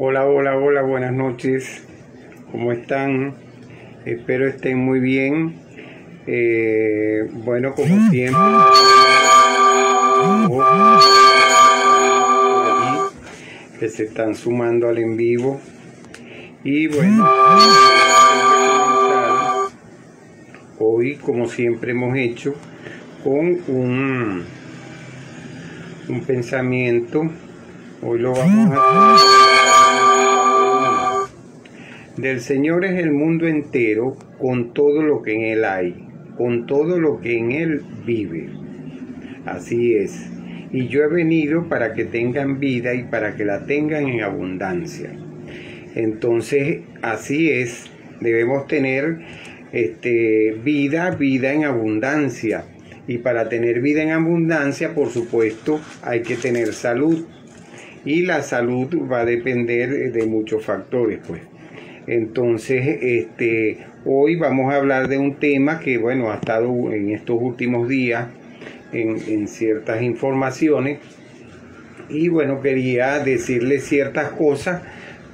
Hola, hola, hola, buenas noches. ¿Cómo están? Espero estén muy bien. Bueno, como siempre, que se están sumando al en vivo. Y bueno, hoy, como siempre hemos hecho, con un pensamiento. Hoy lo vamos a hacer. Del Señor es el mundo entero, con todo lo que en Él hay, con todo lo que en Él vive. Así es. Y yo he venido para que tengan vida y para que la tengan en abundancia. Entonces, así es. Debemos tener vida en abundancia. Y para tener vida en abundancia, por supuesto, hay que tener salud. Y la salud va a depender de muchos factores, pues. Entonces, hoy vamos a hablar de un tema que, bueno, ha estado en estos últimos días en ciertas informaciones. Y, bueno, quería decirle ciertas cosas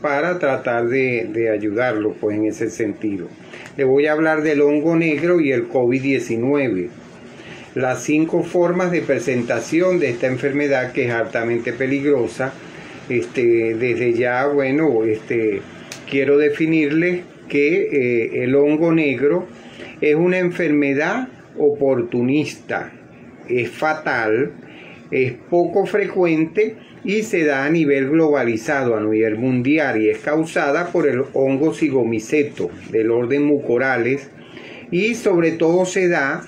para tratar de ayudarlo, pues, en ese sentido. Le voy a hablar del hongo negro y el COVID-19. Las 5 formas de presentación de esta enfermedad, que es altamente peligrosa. Desde ya, bueno, quiero definirles que el hongo negro es una enfermedad oportunista, es fatal, es poco frecuente y se da a nivel globalizado, a nivel mundial, y es causada por el hongo Zygomyceto del orden Mucorales, y sobre todo se da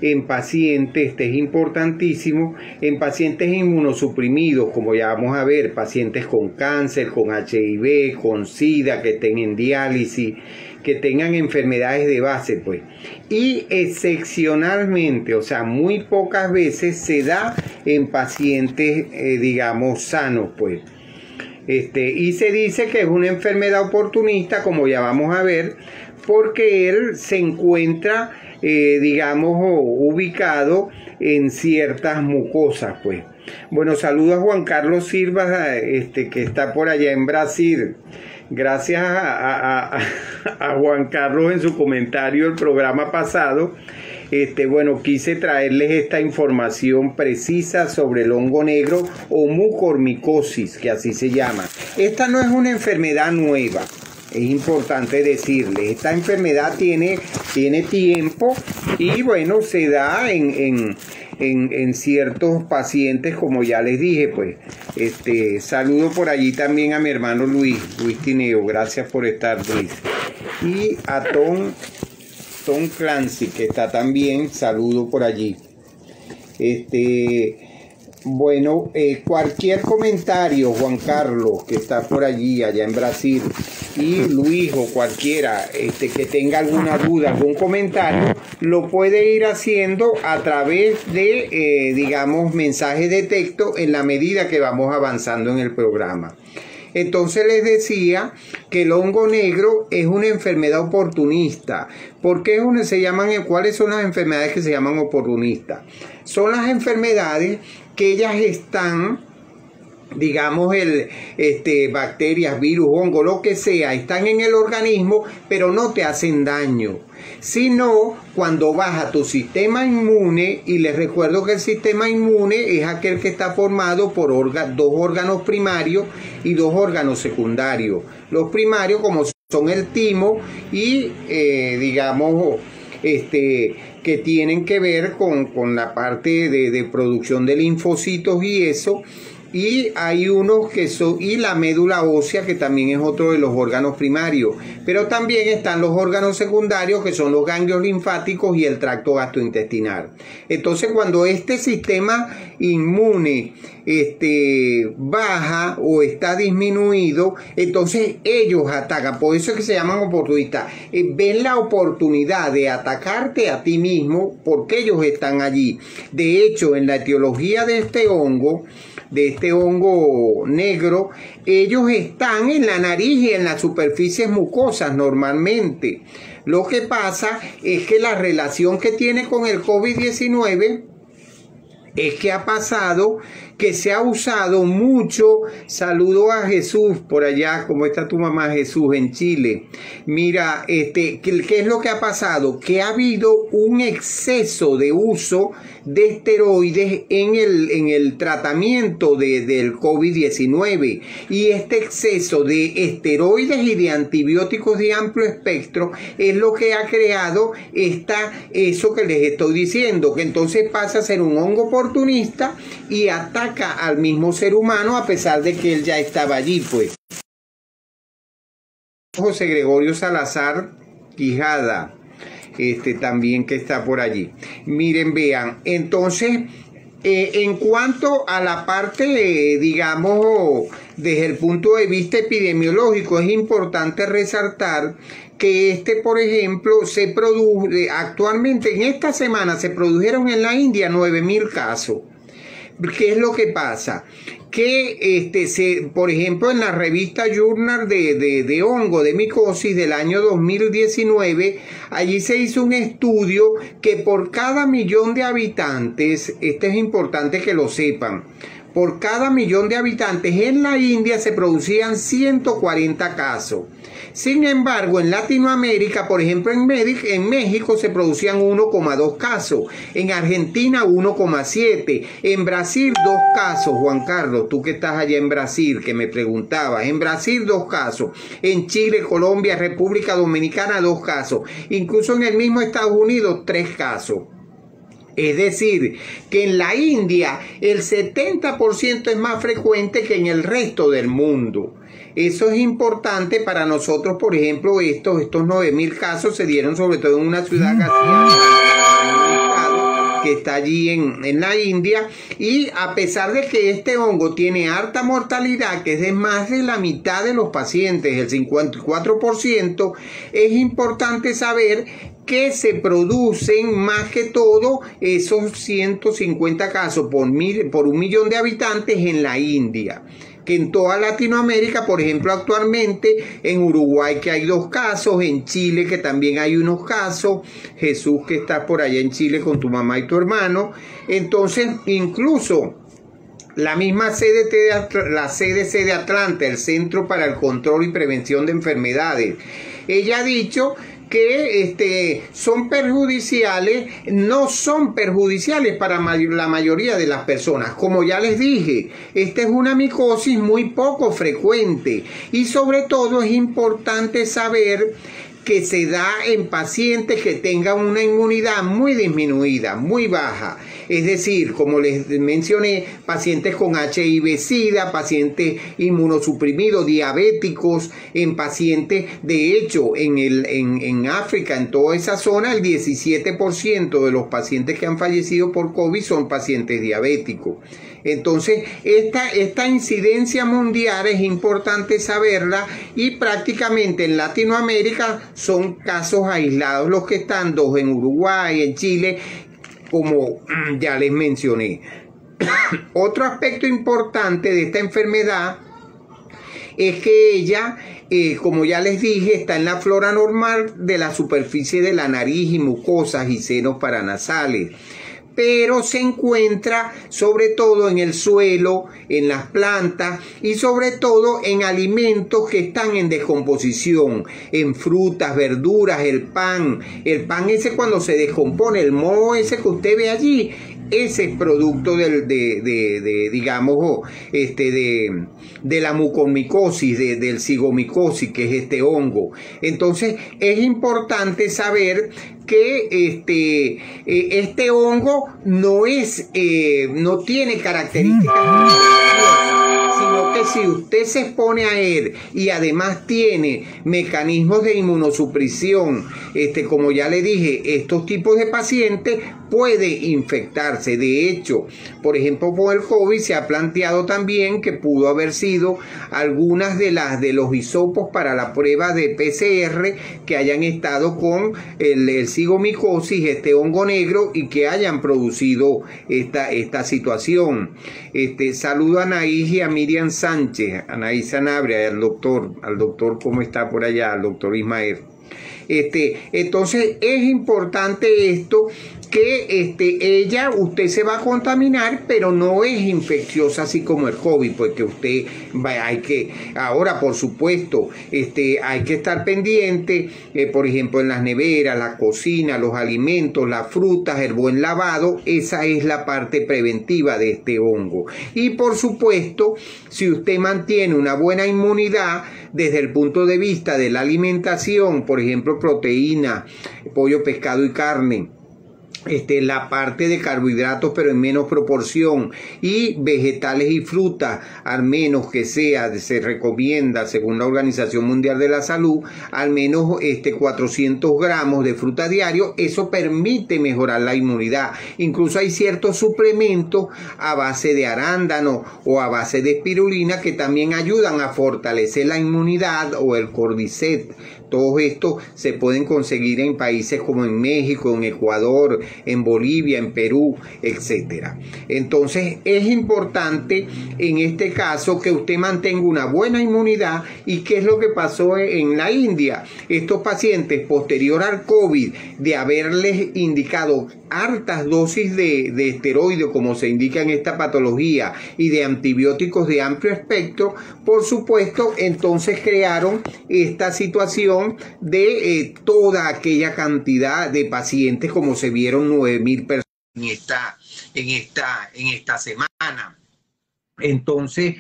en pacientes, es importantísimo, en pacientes inmunosuprimidos, como ya vamos a ver, pacientes con cáncer, con HIV, con SIDA, que estén en diálisis, que tengan enfermedades de base, pues. Y excepcionalmente, o sea, muy pocas veces se da en pacientes, digamos, sanos, pues. Y se dice que es una enfermedad oportunista, como ya vamos a ver, porque él se encuentra, digamos, ubicado en ciertas mucosas, pues. Bueno, saludo a Juan Carlos Silva, que está por allá en Brasil. Gracias a Juan Carlos en su comentario del programa pasado. Bueno, quise traerles esta información precisa sobre el hongo negro o mucormicosis, que así se llama. Esta no es una enfermedad nueva. Es importante decirle, esta enfermedad tiene tiempo y bueno, se da en ciertos pacientes, como ya les dije, pues. Saludo por allí también a mi hermano Luis Tineo, gracias por estar, Luis. Y a Tom Clancy, que está también, saludo por allí. Bueno, cualquier comentario, Juan Carlos, que está por allí, allá en Brasil, y Luis o cualquiera que tenga alguna duda, algún comentario, lo puede ir haciendo a través de, digamos, mensajes de texto en la medida que vamos avanzando en el programa. Entonces les decía que el hongo negro es una enfermedad oportunista. ¿Por qué cuáles son las enfermedades que se llaman oportunistas? Son las enfermedades que ellas están, digamos, bacterias, virus, hongo, lo que sea, están en el organismo, pero no te hacen daño. Sino cuando baja tu sistema inmune, y les recuerdo que el sistema inmune es aquel que está formado por 2 órganos primarios y 2 órganos secundarios. Los primarios, como son el timo y, digamos, que tienen que ver con la parte de producción de linfocitos y eso. Y hay unos que son, y la médula ósea, que también es otro de los órganos primarios, pero también están los órganos secundarios, que son los ganglios linfáticos y el tracto gastrointestinal. Entonces, cuando este sistema inmune baja o está disminuido, entonces ellos atacan. Por eso es que se llaman oportunistas. Ven la oportunidad de atacarte a ti mismo porque ellos están allí. De hecho, en la etiología de este hongo negro, ellos están en la nariz y en las superficies mucosas normalmente. Lo que pasa es que la relación que tiene con el COVID-19 es que ha pasado que se ha usado mucho. Saludo a Jesús por allá. ¿Cómo está tu mamá, Jesús, en Chile? Mira, ¿qué es lo que ha pasado? Que ha habido un exceso de uso de esteroides en el tratamiento del COVID-19, y este exceso de esteroides y de antibióticos de amplio espectro es lo que ha creado eso que les estoy diciendo, que entonces pasa a ser un hongo oportunista y ataca al mismo ser humano a pesar de que él ya estaba allí, pues. José Gregorio Salazar Quijada, también que está por allí. Miren, vean, entonces, en cuanto a la parte, digamos, desde el punto de vista epidemiológico, es importante resaltar que por ejemplo, se produce actualmente, en esta semana se produjeron en la India 9.000 casos. ¿Qué es lo que pasa? Que por ejemplo, en la revista Journal de hongo de micosis del año 2019, allí se hizo un estudio que por cada 1.000.000 de habitantes, es importante que lo sepan, por cada 1.000.000 de habitantes en la India se producían 140 casos. Sin embargo, en Latinoamérica, por ejemplo, en México se producían 1,2 casos, en Argentina 1,7, en Brasil 2 casos, Juan Carlos, tú que estás allá en Brasil, que me preguntabas, en Brasil 2 casos, en Chile, Colombia, República Dominicana 2 casos, incluso en el mismo Estados Unidos 3 casos. Es decir, que en la India el 70% es más frecuente que en el resto del mundo. Eso es importante para nosotros. Por ejemplo, estos 9.000 casos se dieron sobre todo en una ciudad que está allí en la India, y a pesar de que este hongo tiene alta mortalidad, que es de más de la mitad de los pacientes, el 54%, es importante saber que se producen más que todo esos 150 casos por 1.000.000 de habitantes en la India. Que en toda Latinoamérica, por ejemplo, actualmente en Uruguay que hay 2 casos, en Chile que también hay unos casos, Jesús que está por allá en Chile con tu mamá y tu hermano. Entonces, incluso la misma la CDC de Atlanta, el Centro para el Control y Prevención de Enfermedades, ella ha dicho que son perjudiciales, no son perjudiciales para la mayoría de las personas. Como ya les dije, esta es una micosis muy poco frecuente, y sobre todo es importante saber que se da en pacientes que tengan una inmunidad muy disminuida, muy baja. Es decir, como les mencioné, pacientes con HIV-Sida, pacientes inmunosuprimidos, diabéticos, en pacientes, de hecho, en África, en toda esa zona, el 17% de los pacientes que han fallecido por COVID son pacientes diabéticos. Entonces, esta incidencia mundial es importante saberla, y prácticamente en Latinoamérica son casos aislados los que están, 2 en Uruguay, en Chile, como ya les mencioné. Otro aspecto importante de esta enfermedad es que ella, como ya les dije, está en la flora normal de la superficie de la nariz y mucosas y senos paranasales, pero se encuentra sobre todo en el suelo, en las plantas y sobre todo en alimentos que están en descomposición, en frutas, verduras, el pan ese cuando se descompone, el moho ese que usted ve allí, ese es producto digamos, de la mucormicosis, del cigomicosis, que es este hongo. Entonces, es importante saber que este hongo no tiene características, sino que si usted se expone a él y además tiene mecanismos de inmunosupresión, como ya le dije, estos tipos de pacientes puede infectarse. De hecho, por ejemplo, con el COVID se ha planteado también que pudo haber sido algunas de los hisopos para la prueba de PCR que hayan estado con el cigomicosis, este hongo negro, y que hayan producido esta situación. Saludo a Anaís y a Miriam Sánchez, Anaís Sanabria, al doctor, ¿cómo está por allá? Al doctor Ismael. Entonces es importante esto, que usted se va a contaminar, pero no es infecciosa así como el COVID, porque usted ahora por supuesto, hay que estar pendiente, por ejemplo, en las neveras, la cocina, los alimentos, las frutas, el buen lavado. Esa es la parte preventiva de este hongo. Y por supuesto, si usted mantiene una buena inmunidad desde el punto de vista de la alimentación, por ejemplo, proteína, pollo, pescado y carne, la parte de carbohidratos pero en menos proporción, y vegetales y frutas, al menos que se recomienda según la Organización Mundial de la Salud, al menos 400 gramos de fruta diario. Eso permite mejorar la inmunidad. Incluso hay ciertos suplementos a base de arándano o a base de espirulina que también ayudan a fortalecer la inmunidad, o el Cordyceps. Todo esto se pueden conseguir en países como en México, en Ecuador, en Bolivia, en Perú, etc. Entonces es importante en este caso que usted mantenga una buena inmunidad. ¿Y qué es lo que pasó en la India? Estos pacientes, posterior al COVID, de haberles indicado altas dosis de esteroides, como se indica en esta patología, y de antibióticos de amplio espectro, por supuesto, entonces crearon esta situación de toda aquella cantidad de pacientes, como se vieron 9.000 personas en esta semana. Entonces,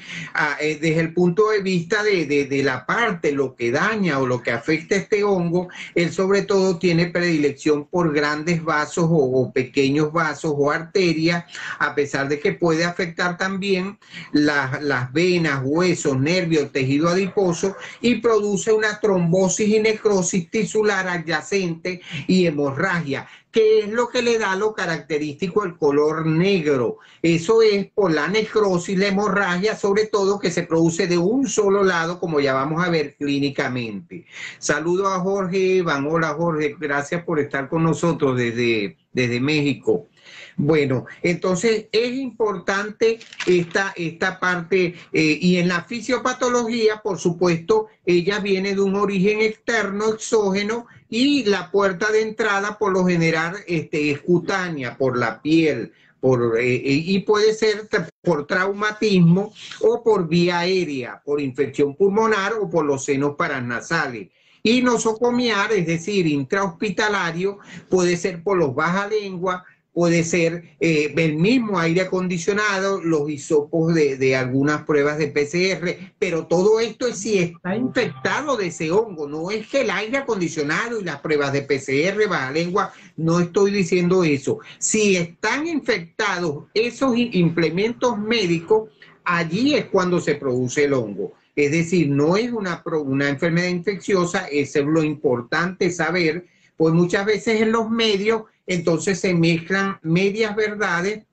desde el punto de vista de la parte, lo que daña o lo que afecta a este hongo, él sobre todo tiene predilección por grandes vasos o pequeños vasos o arterias, a pesar de que puede afectar también las venas, huesos, nervios, tejido adiposo, y produce una trombosis y necrosis tisular adyacente y hemorragia, que es lo que le da lo característico el color negro. Eso es por la necrosis, la hemorragia, sobre todo, que se produce de un solo lado, como ya vamos a ver clínicamente. Saludo a Jorge Iván. Hola Jorge, gracias por estar con nosotros desde México. Bueno, entonces es importante esta parte, y en la fisiopatología, por supuesto, ella viene de un origen externo, exógeno, y la puerta de entrada por lo general es cutánea, por la piel, y puede ser por traumatismo o por vía aérea, por infección pulmonar o por los senos paranasales. Y nosocomial, es decir, intrahospitalario, puede ser por los bajalenguas, puede ser el mismo aire acondicionado, los hisopos de algunas pruebas de PCR, pero todo esto es si está infectado de ese hongo. No es que el aire acondicionado y las pruebas de PCR, bajalengua, no estoy diciendo eso. Si están infectados esos implementos médicos, allí es cuando se produce el hongo. Es decir, no es una enfermedad infecciosa. Eso es lo importante saber, pues muchas veces en los medios entonces se mezclan medias verdades,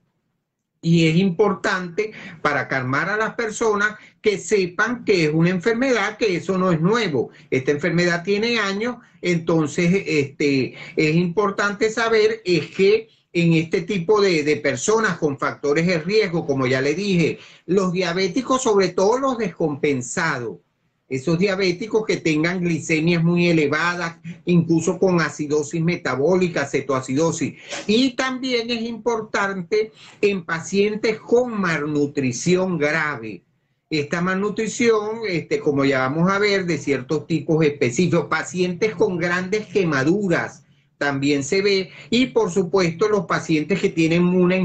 y es importante para calmar a las personas que sepan que es una enfermedad, que eso no es nuevo. Esta enfermedad tiene años. Entonces es importante saber es que en este tipo de personas con factores de riesgo, como ya le dije, los diabéticos, sobre todo los descompensados, esos diabéticos que tengan glicemias muy elevadas, incluso con acidosis metabólica, cetoacidosis. Y también es importante en pacientes con malnutrición grave. Esta malnutrición, como ya vamos a ver, de ciertos tipos específicos, pacientes con grandes quemaduras, también se ve, y por supuesto los pacientes que tienen una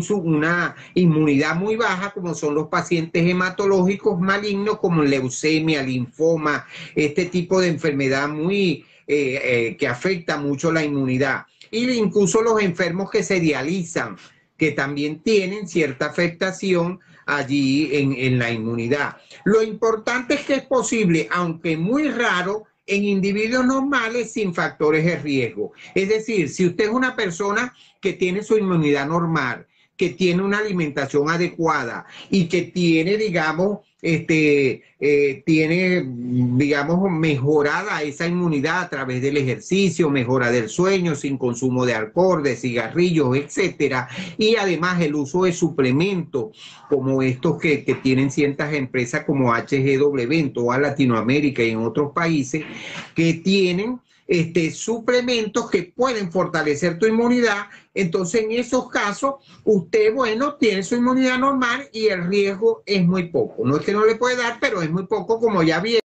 inmunidad muy baja, como son los pacientes hematológicos malignos, como leucemia, linfoma, este tipo de enfermedad muy que afecta mucho la inmunidad. Y incluso los enfermos que se dializan, que también tienen cierta afectación allí en la inmunidad. Lo importante es que es posible, aunque muy raro, en individuos normales sin factores de riesgo. Es decir, si usted es una persona que tiene su inmunidad normal, que tiene una alimentación adecuada y que tiene, digamos, mejorada esa inmunidad a través del ejercicio, mejora del sueño, sin consumo de alcohol, de cigarrillos, etcétera, y además el uso de suplementos como estos que tienen ciertas empresas como HGW en toda Latinoamérica y en otros países, que tienen suplementos que pueden fortalecer tu inmunidad. Entonces, en esos casos, usted, bueno, tiene su inmunidad normal y el riesgo es muy poco. No es que no le puede dar, pero es muy poco, como ya vieron.